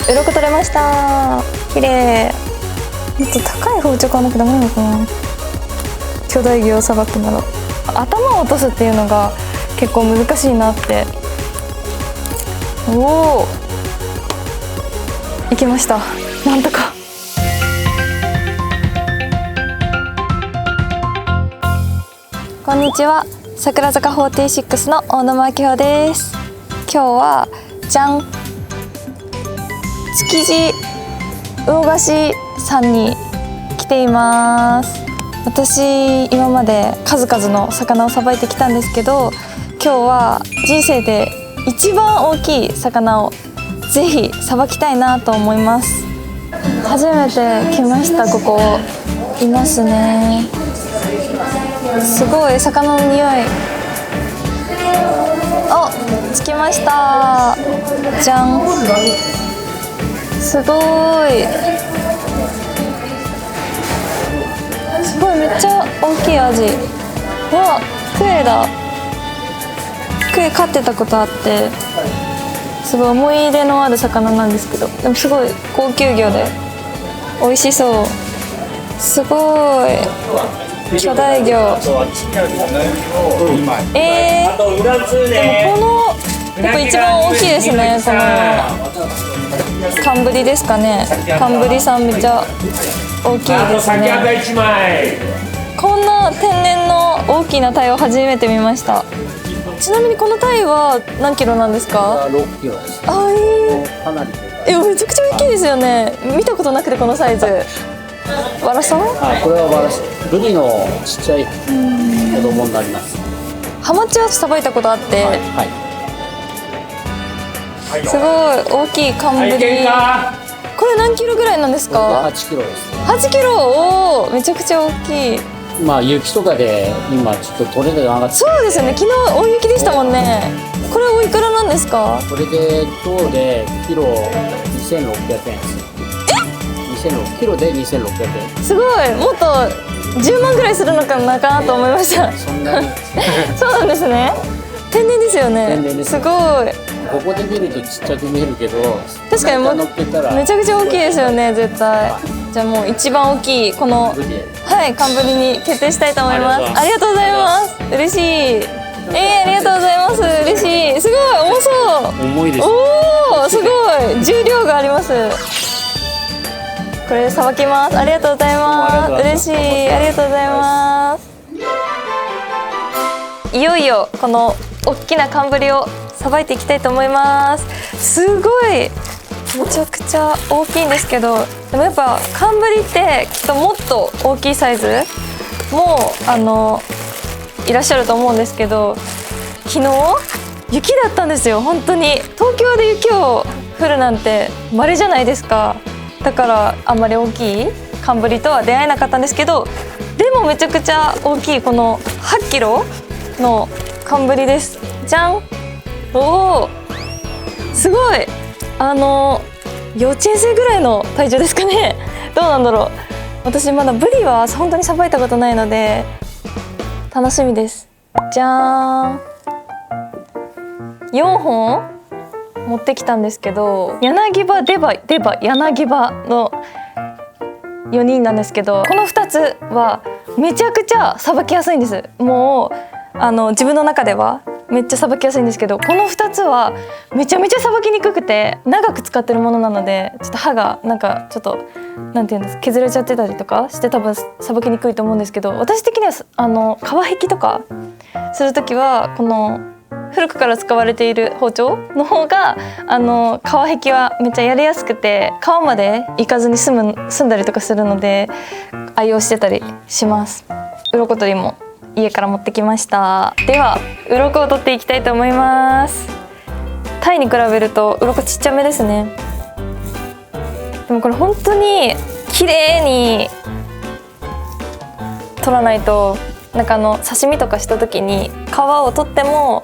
鱗取れました。綺麗。もっと高い包丁買わなきゃダメなのかな。巨大魚をさばくなら頭を落とすっていうのが結構難しいなって。おお、いけました。なんとか。こんにちは、櫻坂46の大沼明穂です。今日はじゃん、築地魚河岸さんに来ています。私今まで数々の魚をさばいてきたんですけど、今日は人生で一番大きい魚をぜひさばきたいなと思います。初めて来ました。ここいますね。すごい魚の匂い。あ、着きました。じゃん。すごい。すごい、めっちゃ大きいアジ。うわ、クエだ。クエ飼ってたことあって、すごい思い入れのある魚なんですけど、でもすごい高級魚で美味しそう。すごい巨大魚。でもこのやっぱ一番大きいですね。この寒ブリですかね。寒ブリさんめっちゃ大きいですね。こんな天然の大きな鯛を初めて見ました。ちなみにこの鯛は何キロなんですか？6キロです。かなりめちゃくちゃ大きいですよね。見たことなくてこのサイズ。ワラさん？これはワラさん。ブリのちっちゃい子供になります。ハマチはさばいたことあって、はい、すごい大きい寒ブリ。これ何キロぐらいなんですか？8キロです。8キロ、おお、めちゃくちゃ大きい。まあ雪とかで今ちょっと取れるの上がって。そうですよね。昨日大雪でしたもんね。これおいくらなんですか？これで今日でキロ2600円です。キロで2600円。すごい、もっと10万ぐらいするのかなと思いました。そんなにそうなんですね。天然ですよね。天然です。すごい。ここで見るとちっちゃく見えるけど、確かにもうめちゃくちゃ大きいですよね、絶対。じゃあもう一番大きいこの寒ブリに決定したいと思います。ありがとうございます。嬉しい。ありがとうございます。嬉しい。すごい重そう。重いです。おお、すごい重量があります。これさばきます。ありがとうございます。嬉しい。ありがとうございます。いよいよこの大きな寒ブリをさばいていきたいと思います。すごいめちゃくちゃ大きいんですけど、でもやっぱ寒ブリってきっともっと大きいサイズもいらっしゃると思うんですけど、昨日雪だったんですよ。本当に東京で雪を降るなんて稀じゃないですか。だからあんまり大きい寒ブリとは出会えなかったんですけど、でもめちゃくちゃ大きいこの8キロの寒ブリです。じゃん。おお、すごい。幼稚園生ぐらいの体重ですかね。どうなんだろう。私まだブリは本当にさばいたことないので楽しみです。じゃーん。4本持ってきたんですけど、柳葉デバ柳葉の4人なんですけど、この2つはめちゃくちゃさばきやすいんです。もう自分の中ではめっちゃさばきやすいんですけど、この2つはめちゃめちゃさばきにくくて、長く使ってるものなのでちょっと刃がなんかちょっとなんていうんです、削れちゃってたりとかして多分さばきにくいと思うんですけど、私的には皮引きとかする時はこの古くから使われている包丁の方が皮引きはめっちゃやりやすくて、皮までいかずに済んだりとかするので愛用してたりします。鱗取りも家から持ってきました。では鱗を取っていきたいと思います。タイに比べると鱗ちっちゃめですね。でもこれ本当に綺麗に取らないと、なんか刺身とかした時に皮を取っても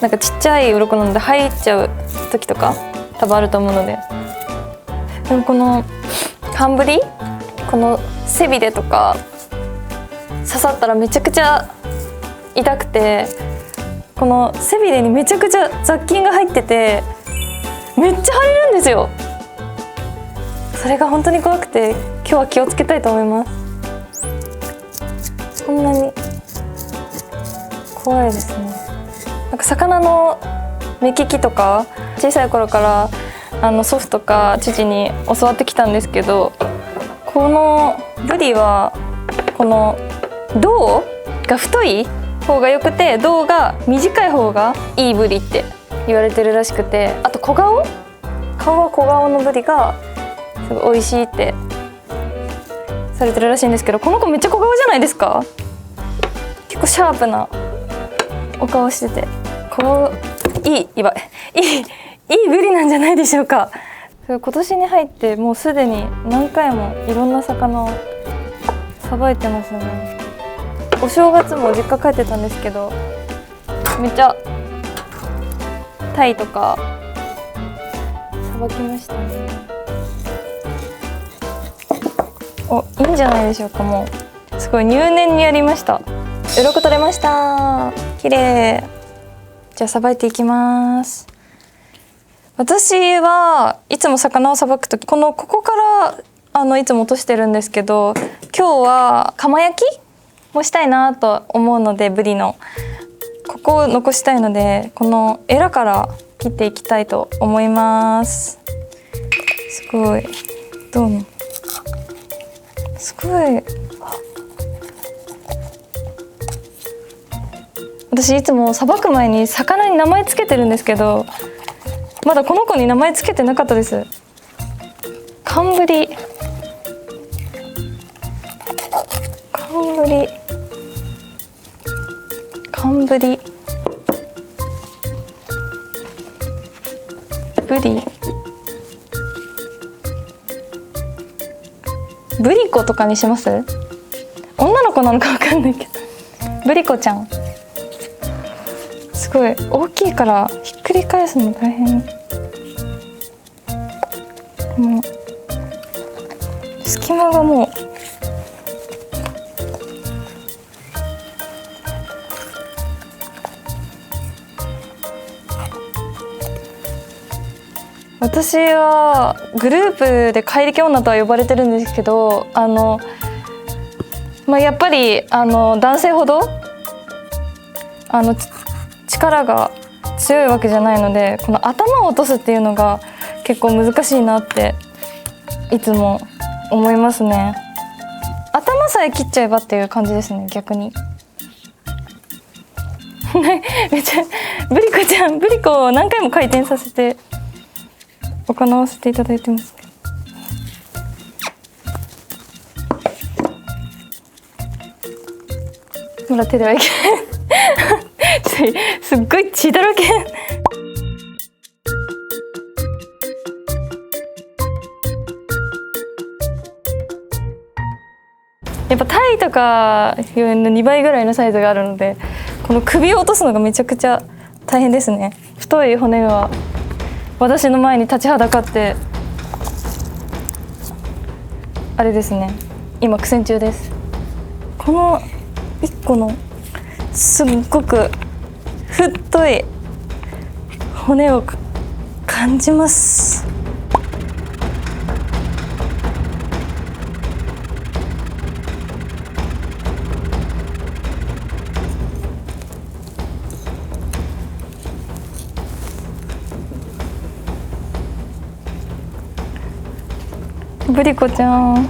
なんかちっちゃい鱗なので入っちゃう時とか多分あると思うので。でもこの寒ブリ、この背びれとか刺さったらめちゃくちゃ痛くて、この背びれにめちゃくちゃ雑菌が入っててめっちゃ腫れるんですよ。それが本当に怖くて今日は気をつけたいと思います。そんなに怖いですね。なんか魚の目利きとか小さい頃から祖父とか父に教わってきたんですけど、このブリはこの胴が太い方が良くて胴が短い方がいいブリって言われてるらしくて、あと顔は小顔のブリがすごい美味しいってされてるらしいんですけど、この子めっちゃ小顔じゃないですか。結構シャープなお顔してていいブリなんじゃないでしょうか。今年に入ってもうすでに何回もいろんな魚をさばいてますね。お正月も実家帰ってたんですけど、めっちゃタイとかさばきましたね。いいんじゃないでしょうか。もうすごい入念にやりました。鱗取れました。綺麗。じゃあさばいていきます。私はいつも魚をさばくときここからいつも落としてるんですけど、今日は釜焼きもしたいなと思うので、ブリのここを残したいのでこのエラから切っていきたいと思います。すごいすごい。私いつもさばく前に魚に名前つけてるんですけど、まだこの子に名前つけてなかったです。寒ブリブリコとかにします？女の子なのかわかんないけど、ブリコちゃん。すごい大きいからひっくり返すの大変。もう隙間がもう私はグループで怪力女とは呼ばれてるんですけど、やっぱり男性ほど力が強いわけじゃないので、この頭を落とすっていうのが結構難しいなっていつも思いますね。頭さえ切っちゃえばっていう感じですね、逆に。めっちゃブリコを何回も回転させて行わせていただいてます。まだ手ではいけないすっごい血だらけ。やっぱタイとかの2倍ぐらいのサイズがあるので、この首を落とすのがめちゃくちゃ大変ですね。太い骨が私の前に立ちはだかって、あれですね、今苦戦中です。この1個のすっごく太い骨を感じます。ブリコちゃん。ブリコ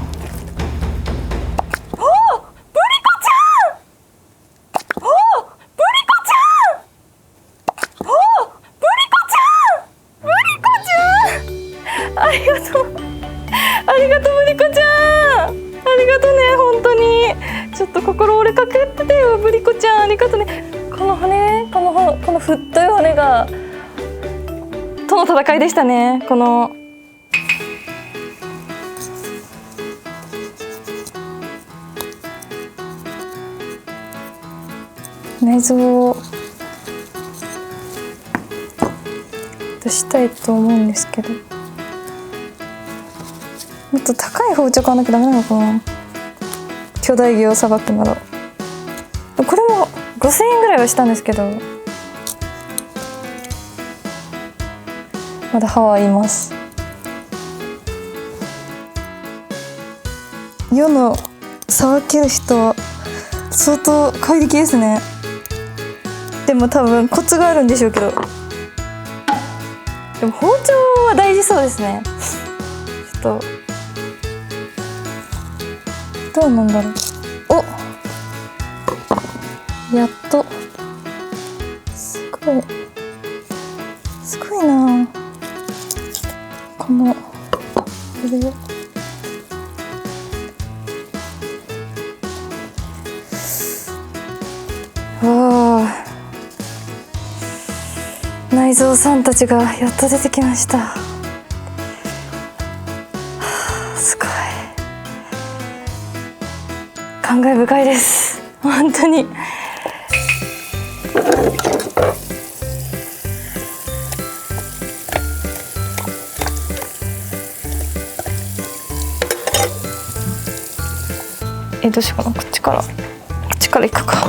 ありがとうブリコちゃん。ありがとうね、本当に。ちょっと心折れかけてたよ、ブリコちゃん。ありがとうね。この骨、この太い骨がとの戦いでしたね。この内臓を出したいと思うんですけど、もっと高い包丁買わなきゃダメなのかな。巨大魚をさばくなら。これも5000円ぐらいはしたんですけど、まだ歯はいます。世のさばける人は相当怪力ですね。でも多分コツがあるんでしょうけど、でも包丁は大事そうですね。ちょっとどうなんだろう。お、やっと。すごいなこのこれをわあ、内臓さんたちがやっと出てきました。はあ、すごい感慨深いです本当に。どうしようかな、こっちから行くか。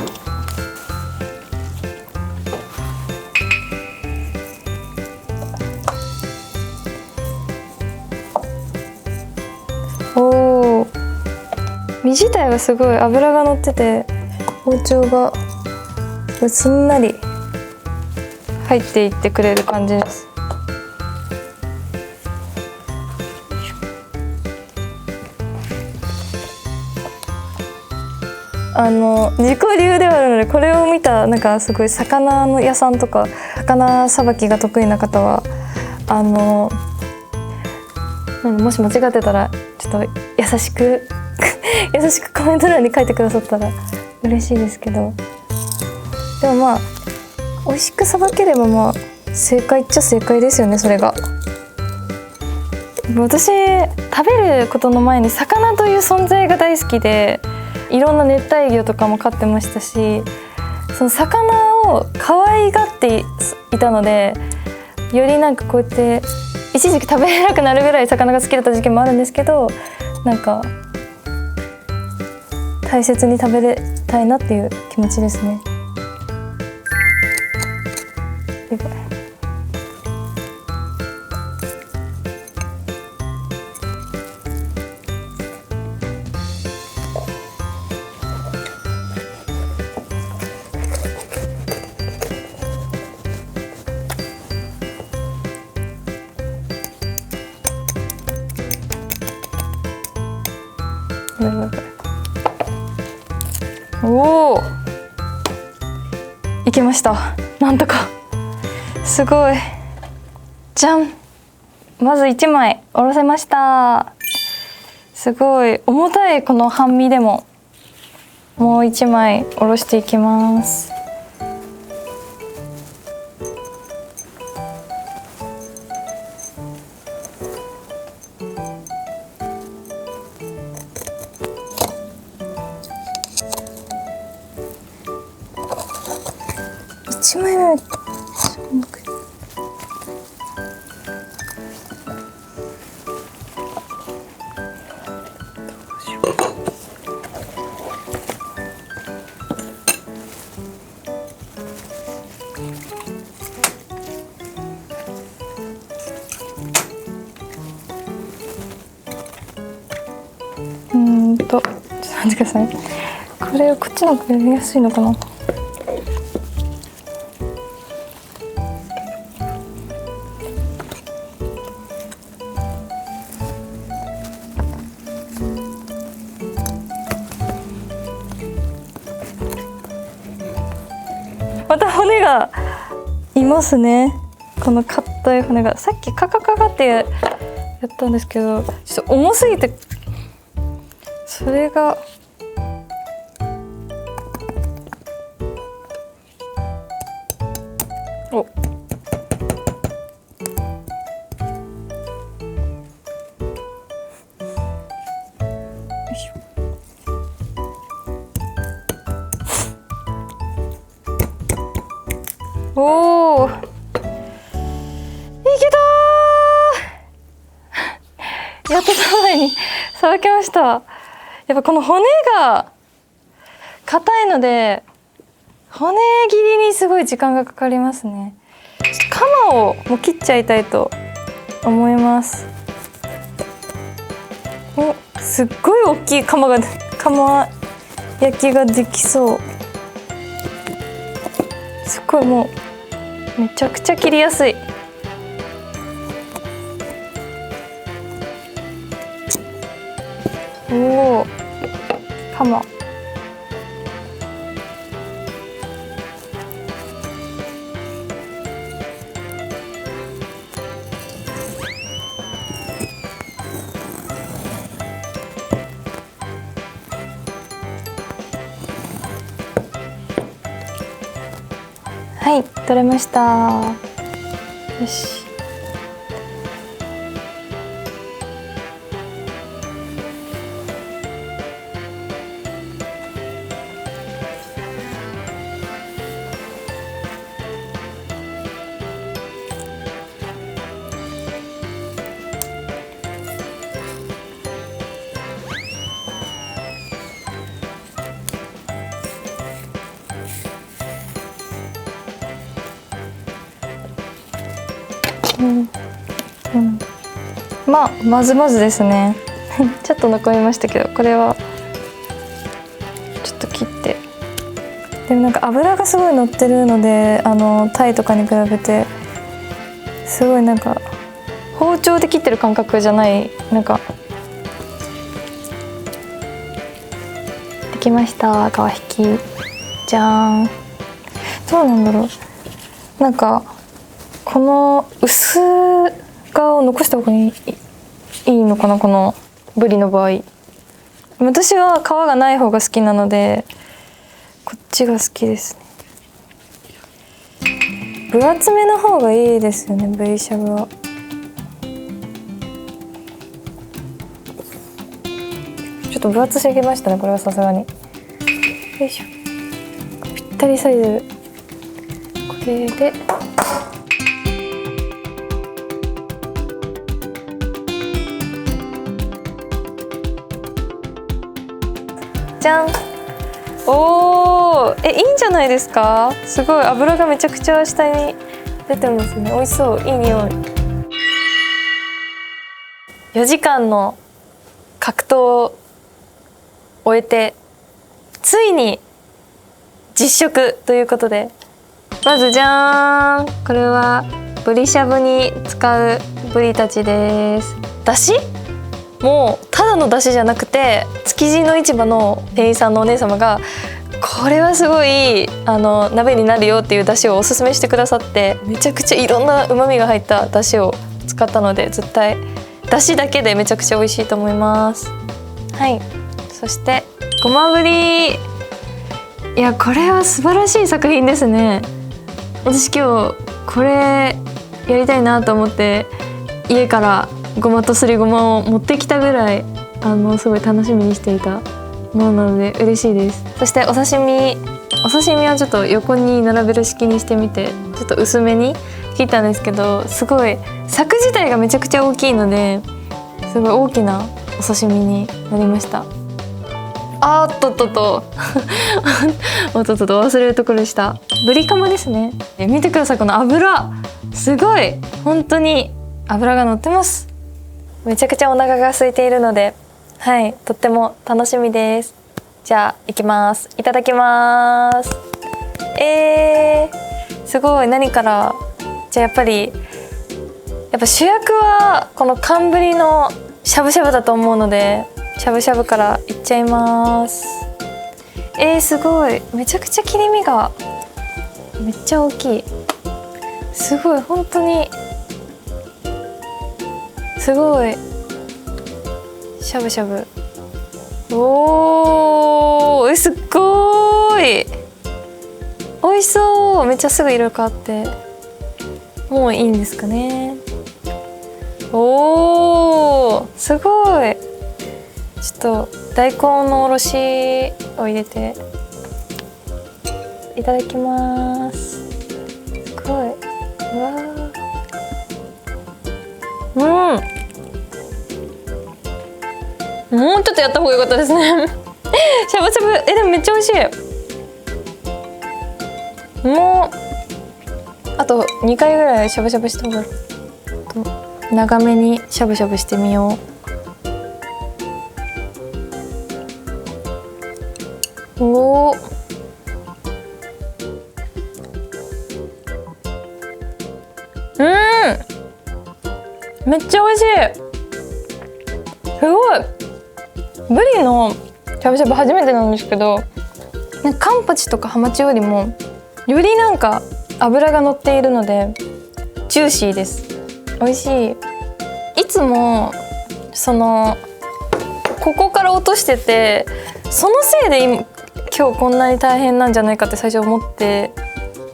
おお、身自体はすごい脂が乗ってて、包丁がすんなり入っていってくれる感じです。自己流ではあるので、これを見たなんかすごい魚の屋さんとか魚さばきが得意な方はもし間違ってたらちょっと優しく優しくコメント欄に書いてくださったら嬉しいですけど、でもまあ美味しくさばければまあ正解っちゃ正解ですよね。それが私食べることの前に魚という存在が大好きで、いろんな熱帯魚とかも飼ってましたし、その魚を可愛がっていたので、よりなんかこうやって一時期食べれなくなるぐらい魚が好きだった時期もあるんですけど、なんか大切に食べれたいなっていう気持ちですね。おお、いけました。なんとかすごい。じゃん、まず1枚おろせました。すごい重たい。この半身でももう1枚おろしていきます。1枚目ちょっと待ってください。これをこっちの方がやりやすいのかな。また骨がいますね。この硬い骨がさっきカカカカってやったんですけど、ちょっと重すぎてそれがおおー、いけたーやっと3枚にさばけました。やっぱこの骨が硬いので骨切りにすごい時間がかかりますね。カマをもう切っちゃいたいと思います。お、すっごい大きい釜焼きができそう。すっごいもうめちゃくちゃ切りやすい。おお、釜。はい、取れました。よし。まあまずまずですねちょっと残りましたけど、これはちょっと切って。でもなんか油がすごい乗ってるので、タイとかに比べてすごいなんか包丁で切ってる感覚じゃない。なんかできました、皮引き。じゃーん。どうなんだろう。なんかこの薄皮を残した方がいいのかな、このブリの場合。私は皮がない方が好きなのでこっちが好きですね。分厚めの方がいいですよね、ブリしゃぶは。ちょっと分厚すぎましたね、これはさすがに。よいしょ、ぴったりサイズ。これでじゃん。おー、いいんじゃないですか。すごい油がめちゃくちゃ下に出てますね。美味しそう、いい匂い。4時間の格闘を終えてついに実食ということで、まずじゃーん、これはブリしゃぶに使うブリたちです。だしもうただのだしじゃなくて、築地の市場の店員さんのお姉様がこれはすごい鍋になるよっていうだしをおすすめしてくださって、めちゃくちゃいろんなうまみが入っただしを使ったので、絶対だしだけでめちゃくちゃ美味しいと思います。はい、そしてごまぶり。いや、これは素晴らしい作品ですね。私今日これやりたいなと思って家からごまとすりごまを持ってきたぐらいすごい楽しみにしていたものなので嬉しいです。そしてお刺身はちょっと横に並べる式にしてみて、ちょっと薄めに切ったんですけど、すごい柵自体がめちゃくちゃ大きいのですごい大きなお刺身になりました。あーっとっとっとおっとっとと忘れるところでした。ブリカマですね。見てください、この油すごい、本当に油が乗ってます。めちゃくちゃお腹が空いているので、はい、とっても楽しみです。じゃあ行きます。いただきます。すごい、何から。じゃあやっぱ主役はこの寒ぶりのしゃぶしゃぶだと思うので、しゃぶしゃぶからいっちゃいます。すごい、めちゃくちゃ切り身がめっちゃ大きい。すごい、本当にすごい。しゃぶしゃぶ。おー、すっごーい。美味しそう。めっちゃすぐ色変わって。もういいんですかね。おー、すごい。ちょっと大根のおろしを入れていただきます。すごい。うわー。もうちょっとやった方が良かったですねしゃぶしゃぶ、でもめっちゃ美味しい。もうあと2回ぐらいしゃぶしゃぶした方がいい。長めにしゃぶしゃぶしてみよう。おお、めっちゃ美味しい。すごい。ブリのしゃぶしゃぶ初めてなんですけど、なんかカンパチとかハマチよりもよりなんか脂が乗っているのでジューシーです。美味しい。いつもここから落としてて、そのせいで今日こんなに大変なんじゃないかって最初思って、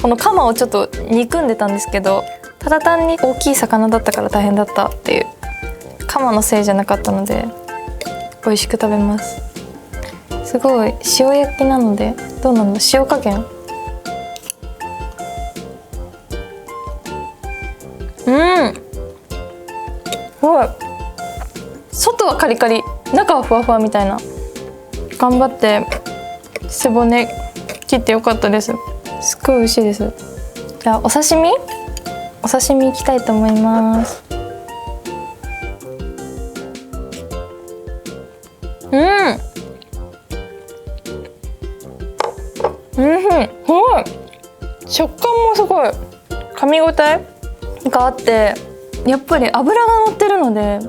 このカマをちょっと憎んでたんですけど、ただ単に大きい魚だったから大変だったっていう、カマのせいじゃなかったので美味しく食べます。すごい塩焼きなので、どうなの、塩加減。すごい。外はカリカリ、中はふわふわみたいな。頑張って背骨切ってよかったです。すっごい美味しいです。じゃあお刺身いきたいと思います。すごい。食感もすごい噛み応えがあって、やっぱり脂が乗ってるので、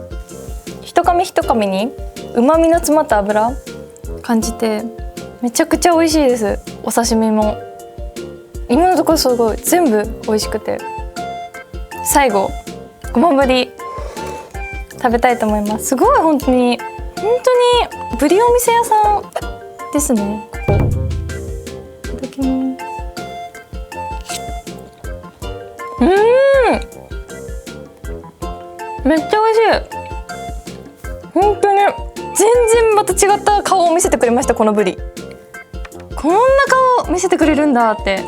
一噛み一噛みに旨味の詰まった脂感じて、めちゃくちゃ美味しいです。お刺身も今のところすごい全部美味しくて、最後ごまぶり食べたいと思います。すごい本当にブリお店屋さんですね、ここ。いただきます。めっちゃ美味しい。本当に全然また違った顔を見せてくれました。このブリ、こんな顔見せてくれるんだって、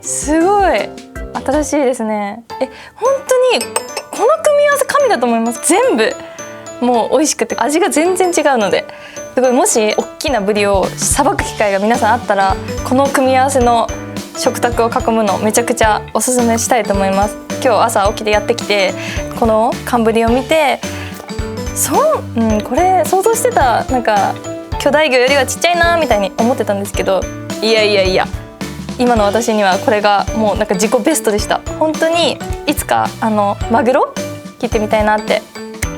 すごい新しいですね。本当にこの組み合わせ神だと思います。全部もう美味しくて味が全然違うので、すごい、もし大きなブリをさばく機会が皆さんあったら、この組み合わせの食卓を囲むのめちゃくちゃおすすめしたいと思います。今日朝起きてやってきて、この寒ブリを見て、これ想像してたなんか巨大魚よりはちっちゃいなみたいに思ってたんですけど、いや今の私にはこれがもうなんか自己ベストでした。本当にいつかマグロ切ってみたいなって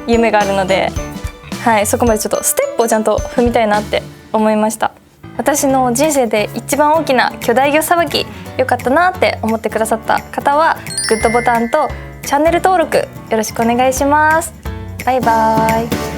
夢があるので、はい、そこまでちょっとステップをちゃんと踏みたいなって思いました。私の人生で一番大きな巨大魚さばき良かったなって思ってくださった方は、グッドボタンとチャンネル登録よろしくお願いします。バイバーイ。